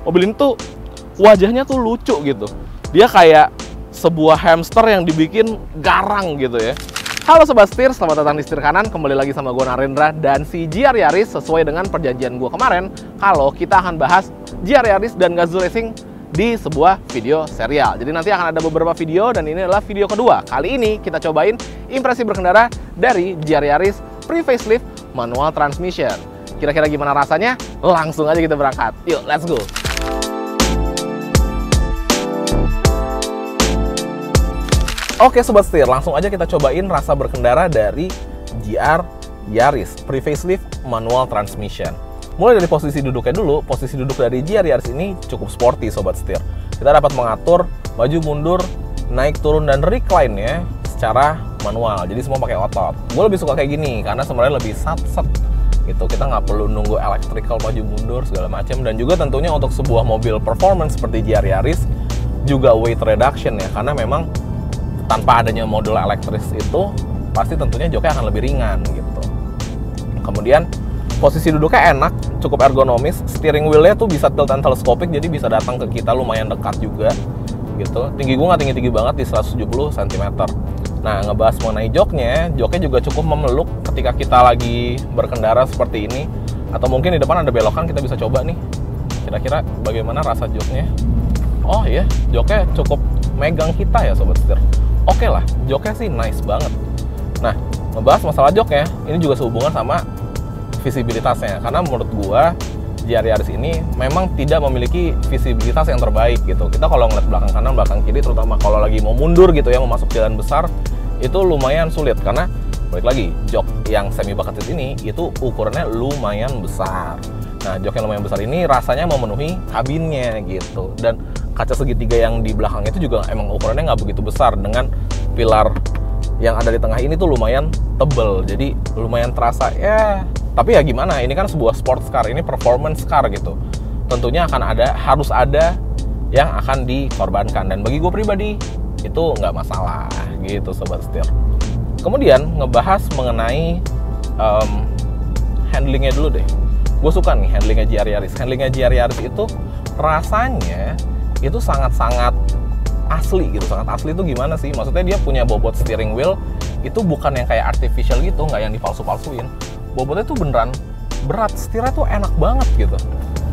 Mobil ini tuh wajahnya tuh lucu gitu. Dia kayak sebuah hamster yang dibikin garang gitu ya. Halo Sobat Setir, selamat datang di Setir Kanan. Kembali lagi sama gue Narendra dan si GR Yaris. Sesuai dengan perjanjian gue kemarin, kalau kita akan bahas GR Yaris dan Gazoo Racing di sebuah video serial. Jadi nanti akan ada beberapa video dan ini adalah video kedua. Kali ini kita cobain impresi berkendara dari GR Yaris pre-facelift manual transmission. Kira-kira gimana rasanya? Langsung aja kita berangkat. Yuk, let's go! Oke Sobat Setir, langsung aja kita cobain rasa berkendara dari GR Yaris pre-facelift manual transmission. Mulai dari posisi duduknya dulu. Posisi duduk dari GR Yaris ini cukup sporty Sobat Setir. Kita dapat mengatur maju mundur, naik turun dan recline-nya secara manual. Jadi semua pakai otot. Gue lebih suka kayak gini karena sebenarnya lebih sat-set gitu. Kita nggak perlu nunggu electrical maju mundur segala macam. Dan juga tentunya untuk sebuah mobil performance seperti GR Yaris juga weight reduction ya, karena memang tanpa adanya modul elektris itu pasti tentunya joknya akan lebih ringan gitu. Kemudian posisi duduknya enak, cukup ergonomis. Steering wheelnya tuh bisa tilt and telescopic, jadi bisa datang ke kita lumayan dekat juga gitu. Tinggi gue nggak tinggi-tinggi banget, di 170 cm. Nah, ngebahas mengenai joknya juga cukup memeluk ketika kita lagi berkendara seperti ini. Atau mungkin di depan ada belokan, kita bisa coba nih. Kira-kira bagaimana rasa joknya? Oh iya, joknya cukup megang kita ya Sobat Setir. Oke lah, joknya sih nice banget. Nah, ngebahas masalah joknya, ini juga sehubungan sama visibilitasnya. Karena menurut gua, GR Yaris ini memang tidak memiliki visibilitas yang terbaik gitu. Kita kalau ngeliat belakang kanan, belakang kiri, terutama kalau lagi mau mundur gitu ya, mau masuk jalan besar, itu lumayan sulit. Karena, balik lagi, jok yang semi bucket seat ini, itu ukurannya lumayan besar. Nah, jok yang lumayan besar ini rasanya memenuhi kabinnya gitu. Dan kaca segitiga yang di belakang itu juga emang ukurannya nggak begitu besar, dengan pilar yang ada di tengah ini tuh lumayan tebel, jadi lumayan terasa ya. Tapi ya gimana, ini kan sebuah sports car, ini performance car gitu. Tentunya harus ada yang akan dikorbankan, dan bagi gue pribadi itu nggak masalah gitu Sobat Setir. Kemudian ngebahas mengenai handlingnya dulu deh. Gue suka nih handlingnya GR Yaris. Handlingnya GR Yaris itu rasanya itu sangat-sangat asli gitu. Sangat asli itu gimana sih? Maksudnya dia punya bobot steering wheel itu bukan yang kayak artificial gitu, nggak yang dipalsu-palsuin. Bobotnya tuh beneran berat, setirnya tuh enak banget gitu.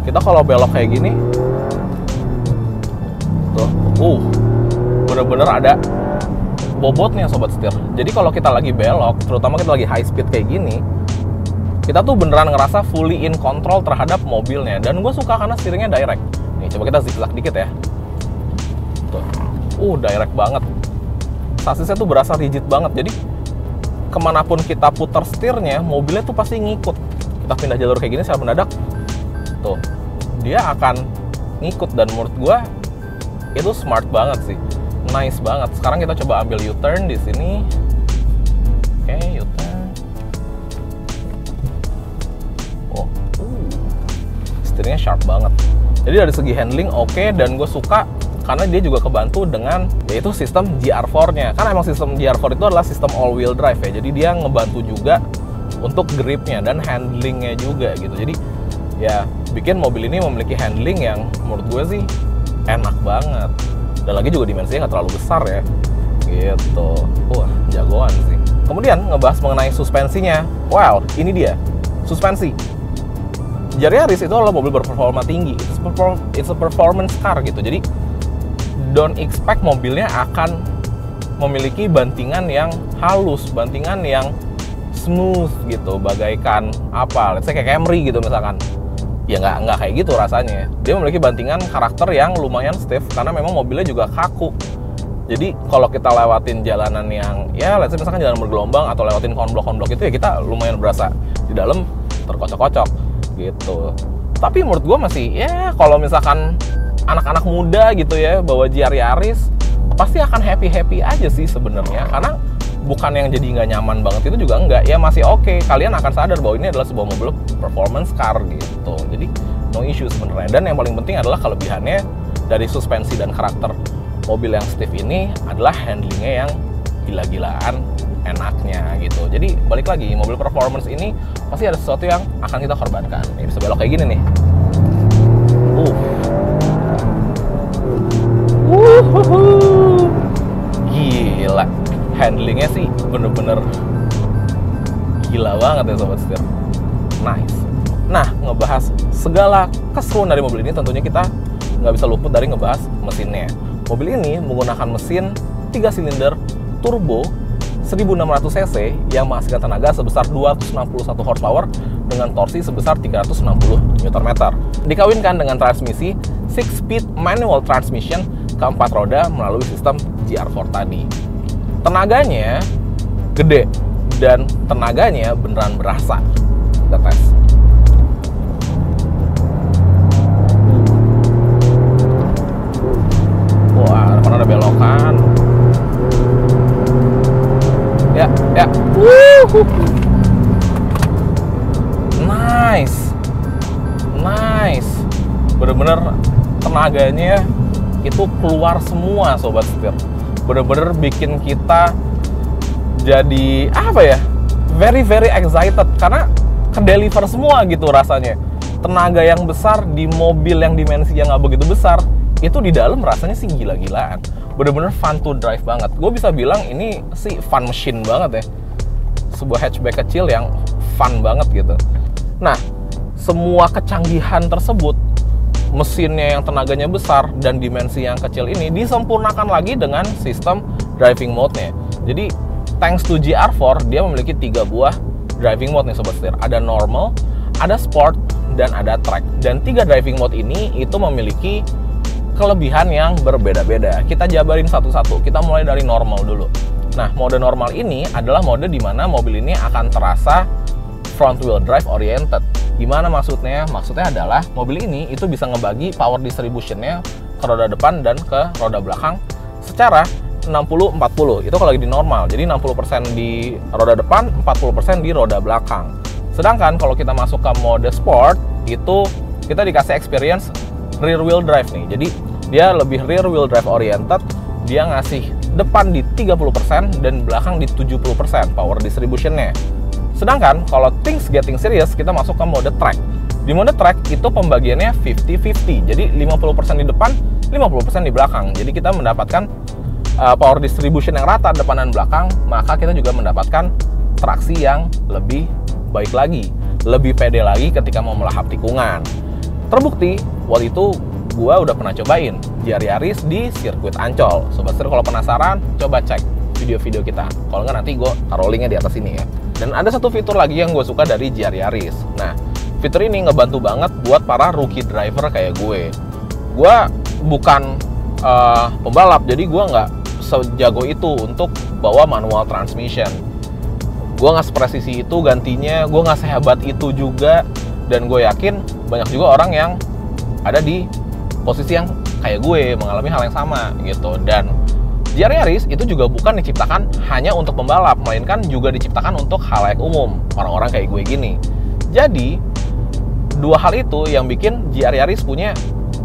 Kita kalau belok kayak gini tuh, bener-bener ada bobotnya Sobat Setir. Jadi kalau kita lagi belok, terutama kita lagi high speed kayak gini, kita tuh beneran ngerasa fully in control terhadap mobilnya. Dan gue suka karena steeringnya direct. Nih, coba kita zigzag dikit ya. Tuh. Direct banget. Sasisnya tuh berasa rigid banget. Jadi, kemanapun kita putar setirnya, mobilnya tuh pasti ngikut. Kita pindah jalur kayak gini secara mendadak, tuh, dia akan ngikut. Dan menurut gue, itu smart banget sih. Nice banget. Sekarang kita coba ambil U-turn di sini. Oke, U-turn. Steeringnya sharp banget. Jadi dari segi handling oke, dan gue suka karena dia juga kebantu dengan yaitu sistem GR4-nya. Karena emang sistem GR4 itu adalah sistem all-wheel drive ya. Jadi dia ngebantu juga untuk gripnya dan handlingnya juga gitu. Jadi ya bikin mobil ini memiliki handling yang menurut gue sih enak banget. Dan lagi juga dimensinya nggak terlalu besar ya. Gitu. Wah, jagoan sih. Kemudian ngebahas mengenai suspensinya. Well, ini dia. Suspensi. GR Yaris itu adalah mobil berperforma tinggi. It's a performance car gitu. Jadi don't expect mobilnya akan memiliki bantingan yang halus, bantingan yang smooth gitu, bagaikan apa? Let's say kayak Camry gitu misalkan. Ya nggak kayak gitu rasanya. Dia memiliki bantingan karakter yang lumayan stiff karena memang mobilnya juga kaku. Jadi kalau kita lewatin jalanan yang ya let's say misalkan jalan bergelombang atau lewatin konblok itu ya kita lumayan berasa di dalam terkocok-kocok gitu. Tapi menurut gue masih ya kalau misalkan anak-anak muda gitu ya bawa GR Yaris pasti akan happy aja sih sebenarnya, karena bukan yang jadi nggak nyaman banget itu juga enggak ya, masih oke. Kalian akan sadar bahwa ini adalah sebuah mobil performance car gitu, jadi no issue sebenarnya. Dan yang paling penting adalah kelebihannya dari suspensi dan karakter mobil yang stiff ini adalah handlingnya yang gila-gilaan enaknya gitu. Jadi balik lagi, mobil performance ini pasti ada sesuatu yang akan kita korbankan. Ini bisa belok kayak gini nih. banget ya sobat setir. Nice. Nah, ngebahas segala keseruan dari mobil ini, tentunya kita nggak bisa luput dari ngebahas mesinnya. Mobil ini menggunakan mesin 3 silinder turbo 1600 cc yang menghasilkan tenaga sebesar 261 horsepower dengan torsi sebesar 360 Nm. Dikawinkan dengan transmisi 6-speed manual transmission keempat roda melalui sistem GR4 tadi. Tenaganya gede dan tenaganya beneran berasa. Kita tes. Wah, depan ada belokan. Ya. Nice. Bener-bener tenaganya itu keluar semua sobat setir. Bener-bener bikin kita jadi apa ya? Very excited karena ke-deliver semua gitu rasanya. Tenaga yang besar di mobil yang dimensinya nggak begitu besar, itu di dalam rasanya sih gila-gilaan. Bener-bener fun to drive banget. Gue bisa bilang ini sih fun machine banget ya. Sebuah hatchback kecil yang fun banget gitu. Nah, semua kecanggihan tersebut, mesinnya yang tenaganya besar dan dimensi yang kecil ini disempurnakan lagi dengan sistem driving mode-nya. Jadi, thanks to GR4, dia memiliki 3 buah driving mode nih sobat setir. Ada normal, ada sport, dan ada track. Dan 3 driving mode ini itu memiliki kelebihan yang berbeda-beda. Kita jabarin satu-satu. Kita mulai dari normal dulu. Nah, mode normal ini adalah mode di mana mobil ini akan terasa front wheel drive oriented. Gimana maksudnya? Maksudnya adalah mobil ini itu bisa ngebagi power distribution-nya ke roda depan dan ke roda belakang secara 60-40. Itu kalau lagi di normal. Jadi 60% di roda depan, 40% di roda belakang. Sedangkan kalau kita masuk ke mode sport, itu kita dikasih experience rear wheel drive nih. Jadi dia lebih rear wheel drive oriented. Dia ngasih depan di 30% dan belakang di 70% power distribution-nya. Sedangkan kalau things getting serious, kita masuk ke mode track. Di mode track itu pembagiannya 50-50. Jadi 50% di depan, 50% di belakang. Jadi kita mendapatkan power distribution yang rata depan dan belakang, maka kita juga mendapatkan traksi yang lebih baik lagi, lebih pede lagi ketika mau melahap tikungan. Terbukti, waktu itu gua udah pernah cobain GR Yaris di sirkuit Ancol. Sobat setir kalau penasaran, coba cek video-video kita. Kalau nggak nanti gue taruh linknya di atas ini ya. Dan ada satu fitur lagi yang gue suka dari GR Yaris. Nah, fitur ini ngebantu banget buat para rookie driver kayak gue. Gue bukan pembalap, jadi gue nggak sejago itu untuk bawa manual transmission. Gue nggak sepresisi itu gantinya, gue nggak sehebat itu juga. Dan gue yakin banyak juga orang yang ada di posisi yang kayak gue, mengalami hal yang sama gitu. Dan GR Yaris itu juga bukan diciptakan hanya untuk pembalap, melainkan juga diciptakan untuk khalayak umum, orang-orang kayak gue gini. Jadi, dua hal itu yang bikin GR Yaris punya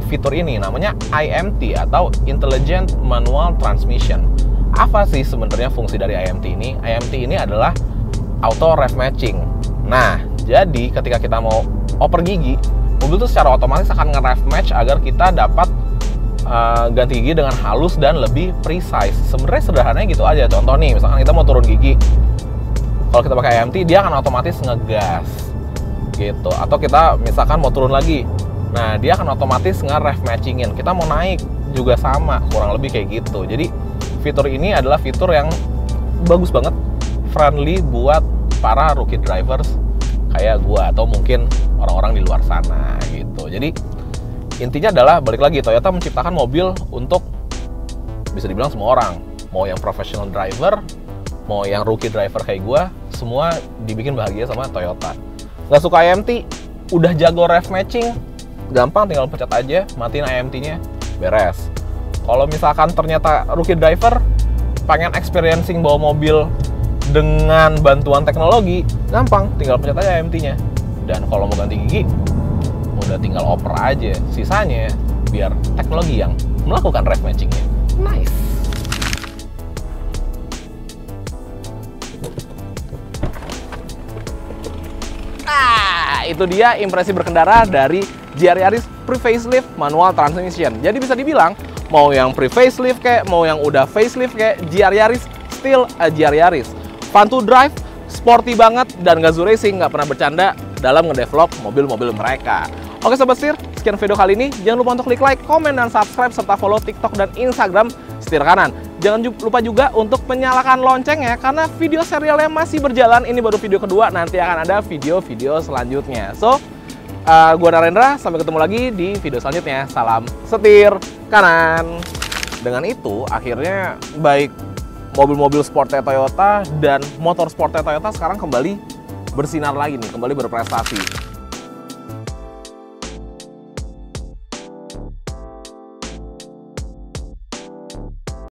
fitur ini, namanya IMT atau Intelligent Manual Transmission. Apa sih sebenarnya fungsi dari IMT ini? IMT ini adalah auto rev matching. Nah, jadi ketika kita mau oper gigi, mobil itu secara otomatis akan nge-rev match agar kita dapat ganti gigi dengan halus dan lebih precise. Sebenarnya sederhananya gitu aja. Contoh nih, misalkan kita mau turun gigi, kalau kita pakai IMT dia akan otomatis ngegas gitu. Atau kita misalkan mau turun lagi, nah dia akan otomatis nge-rev matchingin. Kita mau naik juga sama, kurang lebih kayak gitu. Jadi fitur ini adalah fitur yang bagus banget, friendly buat para rookie drivers kayak gua atau mungkin orang-orang di luar sana gitu. Jadi intinya adalah balik lagi, Toyota menciptakan mobil untuk bisa dibilang semua orang, mau yang professional driver, mau yang rookie driver kayak gue, semua dibikin bahagia sama Toyota. Nggak suka IMT, udah jago rev matching, gampang tinggal pencet aja, matiin IMT-nya, beres. Kalau misalkan ternyata rookie driver pengen experiencing bawa mobil dengan bantuan teknologi, gampang, tinggal pencet aja IMT-nya. Dan kalau mau ganti gigi, udah tinggal oper aja. Sisanya biar teknologi yang melakukan rev matching-nya. Nice. Itu dia impresi berkendara dari GR Yaris pre-facelift manual transmission. Jadi bisa dibilang, mau yang pre-facelift kayak, mau yang udah facelift kayak, GR Yaris still a GR Yaris. Fun to drive, sporty banget, dan Gazoo Racing nggak pernah bercanda dalam ngedevelop mobil-mobil mereka. Oke Sobat Setir, sekian video kali ini. Jangan lupa untuk klik like, komen, dan subscribe, serta follow TikTok dan Instagram Setir Kanan. Jangan lupa juga untuk menyalakan loncengnya, karena video serialnya masih berjalan. Ini baru video kedua, nanti akan ada video-video selanjutnya. So, gua Narendra, sampai ketemu lagi di video selanjutnya. Salam Setir Kanan. Dengan itu, akhirnya baik mobil-mobil sportnya Toyota dan motor sportnya Toyota sekarang kembali bersinar lagi nih, kembali berprestasi.